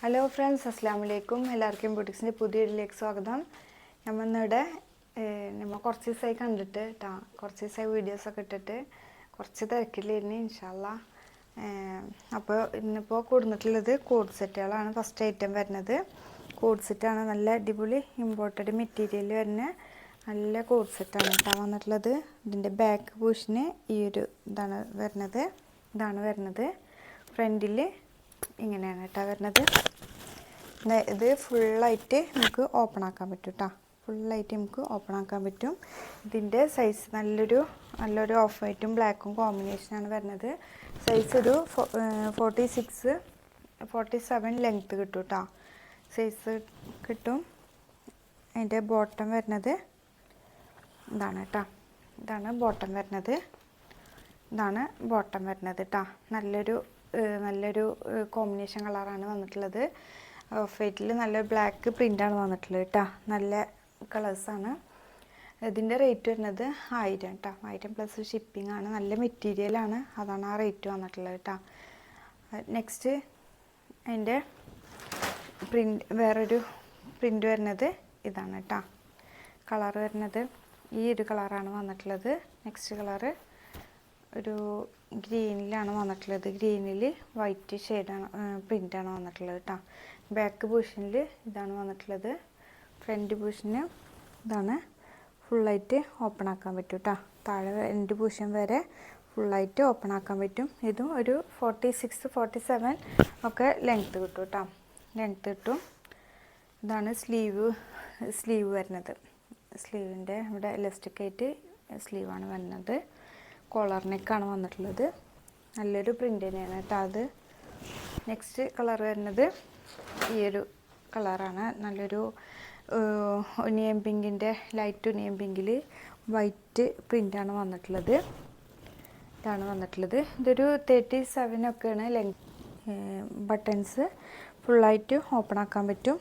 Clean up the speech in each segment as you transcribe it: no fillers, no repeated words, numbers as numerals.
Hello friends, അസ്സാം വലൈക്കും. എല്ലാവർക്കും ബുട്ടിക്സിൻ്റെ പുതിയ വീഡിയോയിലേക്ക് സ്വാഗതം. നമ്മളിവിടെ കുറച്ച് ദിവസമായി കണ്ടിട്ട് കുറച്ച് ദിവസമായി വീഡിയോസൊക്കെ ഇട്ടിട്ട് കുറച്ച് തിരക്കില്ലായിരുന്നു. ഇൻഷാല്ലാ അപ്പോൾ ഇന്നിപ്പോൾ കൊടുത്തിട്ടുള്ളത് കോഡ് സെറ്റുകളാണ്. ഫസ്റ്റ് ഐറ്റം വരുന്നത് കോഡ് സെറ്റാണ്. നല്ല അടിപൊളി ഇമ്പോർട്ടഡ് മെറ്റീരിയൽ വരുന്ന നല്ല കോഡ് സെറ്റാണ് വന്നിട്ടുള്ളത്. ഇതിൻ്റെ ബാക്ക് പോർഷന് ഈ ഒരു ഇതാണ് വരുന്നത്. ഫ്രണ്ടിൽ ഇങ്ങനെയാണ് വരുന്നത്. ഇത് ഫുള്ളായിട്ട് നമുക്ക് ഓപ്പൺ ആക്കാൻ പറ്റും ഫുള്ളായിട്ട് നമുക്ക് ഓപ്പൺ ആക്കാൻ പറ്റും. ഇതിൻ്റെ സൈസ് നല്ലൊരു ഓഫ് വൈറ്റും ബ്ലാക്കും കോമ്പിനേഷനാണ് വരുന്നത്. സൈസ് ഒരു 47 ലെങ്ത്ത് കിട്ടും സൈസ് കിട്ടും. അതിൻ്റെ ബോട്ടം വരുന്നത് ഇതാണ് ഇതാണ് ബോട്ടം വരുന്നത് നല്ലൊരു കോമ്പിനേഷൻ കളറാണ് വന്നിട്ടുള്ളത്. ഓഫ് വൈറ്റിൽ നല്ല ബ്ലാക്ക് പ്രിൻ്റാണ് വന്നിട്ടുള്ളത് നല്ല കളേഴ്സാണ്. ഇതിൻ്റെ റേറ്റ് വരുന്നത് 1000 1000 പ്ലസ് ഷിപ്പിംഗ് ആണ്. നല്ല മെറ്റീരിയലാണ്, അതാണ് ആ റേറ്റ് വന്നിട്ടുള്ളത് നെക്സ്റ്റ് അതിൻ്റെ വേറൊരു പ്രിൻ്റ് വരുന്നത് ഇതാണ് കളർ വരുന്നത് ഈ ഒരു കളറാണ് വന്നിട്ടുള്ളത്. നെക്സ്റ്റ് കളറ് ഒരു ഗ്രീനിലാണ് വന്നിട്ടുള്ളത്. ഗ്രീനിൽ വൈറ്റ് ഷെയ്ഡാണ് പ്രിൻ്റാണ് വന്നിട്ടുള്ളത് ബാക്ക് പൊസിഷനിൽ ഇതാണ് വന്നിട്ടുള്ളത്. ഫ്രണ്ട് പൊസിഷന് ഇതാണ്. ഫുള്ളായിട്ട് ഓപ്പൺ ആക്കാൻ പറ്റും താഴെ എൻഡ് പൊസിഷൻ വരെ ഫുള്ളായിട്ട് ഓപ്പൺ ആക്കാൻ പറ്റും. ഇതും ഒരു 46-47 ഒക്കെ ലെങ്ത്ത് കിട്ടും ഇതാണ് സ്ലീവ് വരുന്നത്. സ്ലീവിൻ്റെ ഇവിടെ ഇലാസ്റ്റിക്കായിട്ട് സ്ലീവാണ് വരുന്നത്. കോളർ നെക്കാണ് വന്നിട്ടുള്ളത്. നല്ലൊരു പ്രിൻ്റ് തന്നെയാണ് അത്. നെക്സ്റ്റ് കളർ വരുന്നത് ഈ ഒരു കളറാണ്. നല്ലൊരു ഒനിയൻ പിങ്കിൻ്റെ ലൈറ്റ് ഒനിയൻ പിങ്കിൽ വൈറ്റ് പ്രിൻ്റാണ് വന്നിട്ടുള്ളത്. ഇതൊരു 37 ഒക്കെയാണ് ലെങ്ത്. ബട്ടൺസ് ഫുള്ളായിട്ട് ഓപ്പൺ ആക്കാൻ പറ്റും.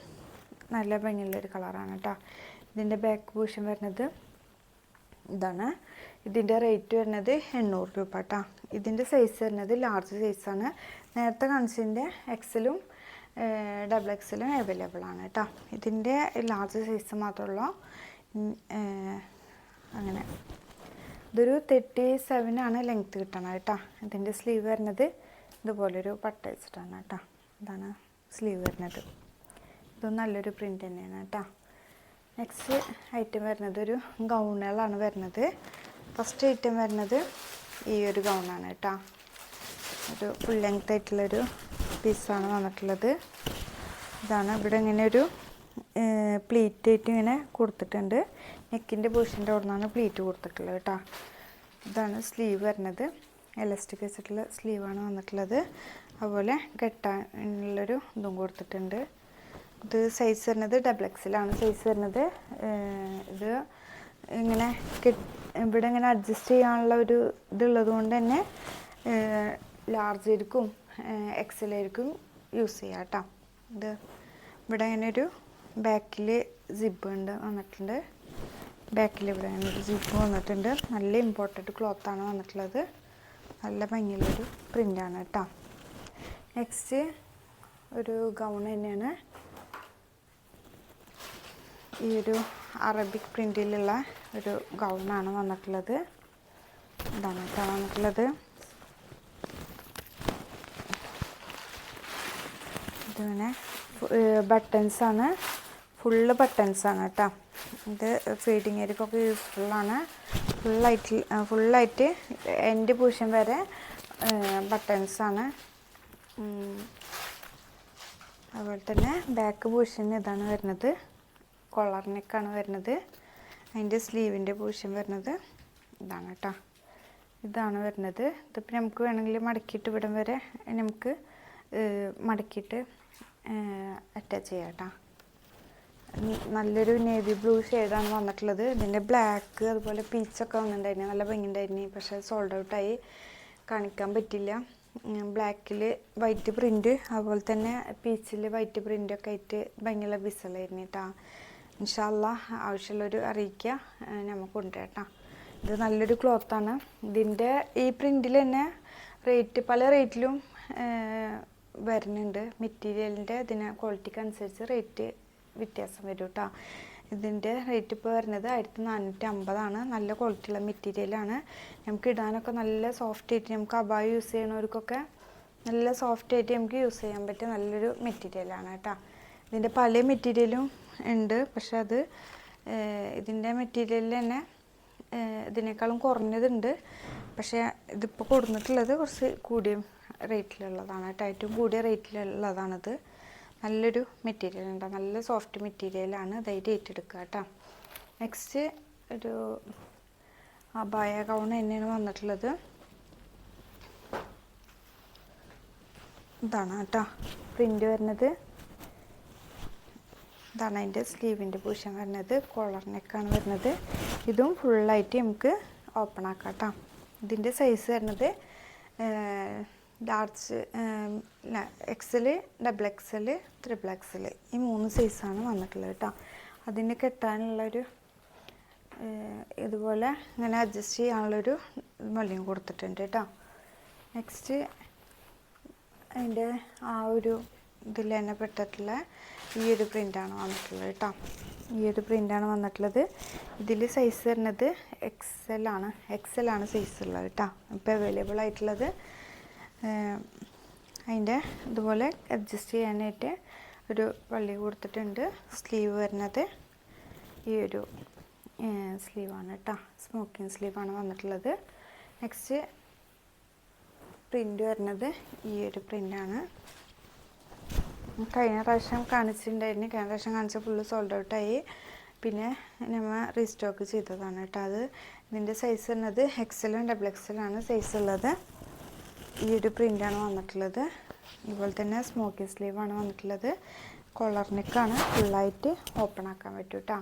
നല്ല ഭംഗിയുള്ളൊരു കളറാണ് ഇതിൻ്റെ ബാക്ക് പോർഷൻ വരുന്നത് ഇതാണ്. ഇതിൻ്റെ റേറ്റ് വരുന്നത് 800 രൂപ ഇതിൻ്റെ സൈസ് വരുന്നത് ലാർജ് സൈസാണ്. നേരത്തെ കാണിച്ചതിൻ്റെ എക്സലും XXL അവൈലബിൾ ആണ് ഇതിൻ്റെ ലാർജ് സൈസ് മാത്രമുള്ള അങ്ങനെ. ഇതൊരു 37 ആണ് ലെങ്ത്ത് കിട്ടണം ഇതിൻ്റെ സ്ലീവ് വരുന്നത് ഇതുപോലൊരു പട്ട വെച്ചിട്ടാണ് ഇതാണ് സ്ലീവ് വരുന്നത്. ഇത് നല്ലൊരു പ്രിൻ്റ് തന്നെയാണ് നെക്സ്റ്റ് ഐറ്റം വരുന്നത് ഒരു ഗൗണുകളാണ് വരുന്നത്. ഫസ്റ്റ് ഐറ്റം വരുന്നത് ഈ ഒരു ഗൗണാണ് ഒരു ഫുൾ ലെങ്ത് ആയിട്ടുള്ളൊരു പീസാണ് വന്നിട്ടുള്ളത്. ഇതാണ്. ഇവിടെ ഇങ്ങനെ ഒരു പ്ലീറ്റ് ആയിട്ട് ഇങ്ങനെ കൊടുത്തിട്ടുണ്ട്. നെക്കിൻ്റെ പൊസിഷൻ്റെ അവിടെ നിന്നാണ് പ്ലീറ്റ് കൊടുത്തിട്ടുള്ളത് ഇതാണ് സ്ലീവ് വരുന്നത്. എലാസ്റ്റിക് വെച്ചിട്ടുള്ള സ്ലീവാണ് വന്നിട്ടുള്ളത്. അതുപോലെ കെട്ടാനുള്ളൊരു ഇതും കൊടുത്തിട്ടുണ്ട്. ഇത് സൈസ് വരുന്നത് XXL ആണ് സൈസ് വരുന്നത്. ഇത് ഇങ്ങനെ ഇവിടെ ഇങ്ങനെ അഡ്ജസ്റ്റ് ചെയ്യാനുള്ള ഒരു ഇതുള്ളത് കൊണ്ട് തന്നെ ലാർജ് ആയിരിക്കും XL ആയിരിക്കും യൂസ് ചെയ്യാം ഇത് ഇവിടെ ഇങ്ങനെ ഒരു ബാക്കിൽ സിബ് വന്നിട്ടുണ്ട്. ബാക്കിൽ ഇവിടെ ഇങ്ങനെ ഒരു സിബ് വന്നിട്ടുണ്ട്. നല്ല ഇമ്പോർട്ടൻറ്റ് ക്ലോത്താണ് വന്നിട്ടുള്ളത്. നല്ല ഭംഗിയുള്ളൊരു പ്രിൻ്റാണ് നെക്സ്റ്റ് ഒരു ഗൗൺ തന്നെയാണ്. ഈ ഒരു അറബിക് പ്രിൻറ്റിലുള്ള ഒരു ഗൗണാണ് വന്നിട്ടുള്ളത്. ഇതാണ് വന്നിട്ടുള്ളത്. ഇതിങ്ങനെ ബട്ടൺസാണ്, ഫുള്ള് ബട്ടൺസാണ് ഇത് ഫീഡിങ് ഏരിയക്കൊക്കെ യൂസ്ഫുള്ളാണ്. ഫുള്ളായിട്ട് എൻഡ് പൊസിഷൻ വരെ ബട്ടൺസാണ്. അതുപോലെ തന്നെ ബാക്ക് പൊസിഷൻ ഇതാണ് വരുന്നത്. കോളർ നെക്കാണ് വരുന്നത്. അതിൻ്റെ സ്ലീവിൻ്റെ പൊസിഷൻ വരുന്നത് ഇതാണ് ഇതാണ് വരുന്നത്. ഇതിപ്പോൾ നമുക്ക് വേണമെങ്കിൽ മടക്കിയിട്ട് ഇവിടം വരെ നമുക്ക് മടക്കിയിട്ട് അറ്റാച്ച് ചെയ്യാം നല്ലൊരു നേവി ബ്ലൂ ഷെയ്ഡാണ് വന്നിട്ടുള്ളത്. ഇതിൻ്റെ ബ്ലാക്ക് അതുപോലെ പീച്ചൊക്കെ വന്നിട്ടുണ്ടായിരുന്നു. നല്ല ഭംഗിയുണ്ടായിരുന്നു. പക്ഷേ സോൾഡ് ഔട്ടായി, കാണിക്കാൻ പറ്റില്ല. ബ്ലാക്കിൽ വൈറ്റ് പ്രിൻറ്റ് അതുപോലെ തന്നെ പീച്ചിൽ വൈറ്റ് പ്രിൻ്റൊക്കെ ആയിട്ട് ഭംഗിയുള്ള പീസുകളായിരുന്നു ഇൻഷാല്ലാ ആവശ്യമുള്ളൊരു അറിയിക്കുക, നമുക്കുണ്ട് ഇത് നല്ലൊരു ക്ലോത്താണ്. ഇതിൻ്റെ ഈ പ്രിൻറ്റിൽ തന്നെ പല റേറ്റിലും വരുന്നുണ്ട്. മെറ്റീരിയലിൻ്റെ ഇതിന് ക്വാളിറ്റിക്ക് അനുസരിച്ച് റേറ്റ് വ്യത്യാസം വരും കേട്ടോ. ഇതിൻ്റെ റേറ്റ് ഇപ്പോൾ വരുന്നത് 1450 നല്ല ക്വാളിറ്റിയുള്ള മെറ്റീരിയലാണ്. നമുക്ക് ഇടാനൊക്കെ നല്ല സോഫ്റ്റ് ആയിട്ട്, നമുക്ക് അബായ യൂസ് ചെയ്യണവർക്കൊക്കെ നല്ല സോഫ്റ്റ് ആയിട്ട് നമുക്ക് യൂസ് ചെയ്യാൻ പറ്റിയ നല്ലൊരു മെറ്റീരിയലാണ് കേട്ടോ. ഇതിൻ്റെ പല മെറ്റീരിയലും ഉണ്ട്, പക്ഷെ അത് ഇതിൻ്റെ മെറ്റീരിയലിൽ തന്നെ ഇതിനേക്കാളും കുറഞ്ഞതുണ്ട്. പക്ഷേ ഇതിപ്പോൾ കൊടുത്തിട്ടുള്ളത് കുറച്ച് കൂടിയ റേറ്റിലുള്ളതാണ് കേട്ടോ. ഏറ്റവും കൂടിയ റേറ്റിലുള്ളതാണിത്. നല്ലൊരു മെറ്റീരിയൽ ഉണ്ട്, നല്ല സോഫ്റ്റ് മെറ്റീരിയലാണ്. ധൈര്യം ഏറ്റെടുക്കുക കേട്ടോ. നെക്സ്റ്റ് ഒരു അബായ ഗൗൺ തന്നെയാണ് വന്നിട്ടുള്ളത്. ഇതാണ് കേട്ടോ പ്രിൻ്റ് വരുന്നത്. ഇതാണ് അതിൻ്റെ സ്ലീവിൻ്റെ പോർഷൻ വരുന്നത്. കോളർ നെക്കാണ് വരുന്നത്. ഇതും ഫുള്ളായിട്ട് നമുക്ക് ഓപ്പൺ ആക്കാം കേട്ടോ. ഇതിൻ്റെ സൈസ് വരുന്നത് ലാർജ്, XL, XXL, XXL ഈ 3 സൈസാണ് വന്നിട്ടുള്ളത് കേട്ടോ. അതിന് കെട്ടാനുള്ളൊരു ഇതുപോലെ ഇങ്ങനെ അഡ്ജസ്റ്റ് ചെയ്യാനുള്ളൊരു മൊല്യം കൊടുത്തിട്ടുണ്ട് കേട്ടോ. നെക്സ്റ്റ് അതിൻ്റെ ആ ഒരു ഇതിൽ തന്നെ പെട്ടിട്ടുള്ള ഈ ഒരു പ്രിൻ്റാണ് വന്നിട്ടുള്ളത് കേട്ടോ. ഈ ഒരു പ്രിൻ്റാണ് വന്നിട്ടുള്ളത്. ഇതിൽ സൈസ് വരുന്നത് XL ആണ് സൈസ് ഉള്ളത് കേട്ടോ. ഇപ്പോൾ അവൈലബിൾ ആയിട്ടുള്ളത്. അതിൻ്റെ ഇതുപോലെ അഡ്ജസ്റ്റ് ചെയ്യാനായിട്ട് ഒരു വള്ളി കൊടുത്തിട്ടുണ്ട്. സ്ലീവ് വരുന്നത് ഈ ഒരു സ്ലീവാണ് കേട്ടോ. സ്മോക്കിങ് സ്ലീവാണ് വന്നിട്ടുള്ളത്. നെക്സ്റ്റ് പ്രിൻ്റ് വരുന്നത് ഈ ഒരു പ്രിൻ്റാണ്. കഴിഞ്ഞ പ്രാവശ്യം കാണിച്ചിട്ടുണ്ടായിരുന്നു. കഴിഞ്ഞ പ്രാവശ്യം കാണിച്ച ഫുള്ള് സോൾഡ് ഔട്ടായി. പിന്നെ നമ്മൾ റീസ്റ്റോക്ക് ചെയ്തതാണ് കേട്ടോ. അത് ഇതിൻ്റെ സൈസ് വരുന്നത് XL, XXL ആണ് സൈസ് ഉള്ളത്. ഈ ഒരു പ്രിൻ്റാണ് വന്നിട്ടുള്ളത്. അതുപോലെ തന്നെ സ്മോക്കിങ് സ്ലീവാണ് വന്നിട്ടുള്ളത്. കോളർ നെക്കാണ്, ഫുള്ളായിട്ട് ഓപ്പൺ ആക്കാൻ പറ്റും കേട്ടോ.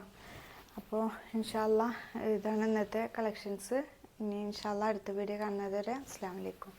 അപ്പോൾ ഇൻഷാ അല്ലാ ഇതാണ് ഇന്നത്തെ കളക്ഷൻസ്. ഇനി ഇൻഷാ അല്ലാ അടുത്ത വീഡിയോ കാണുന്നത് വരെ അസ്സലാമു അലൈക്കും.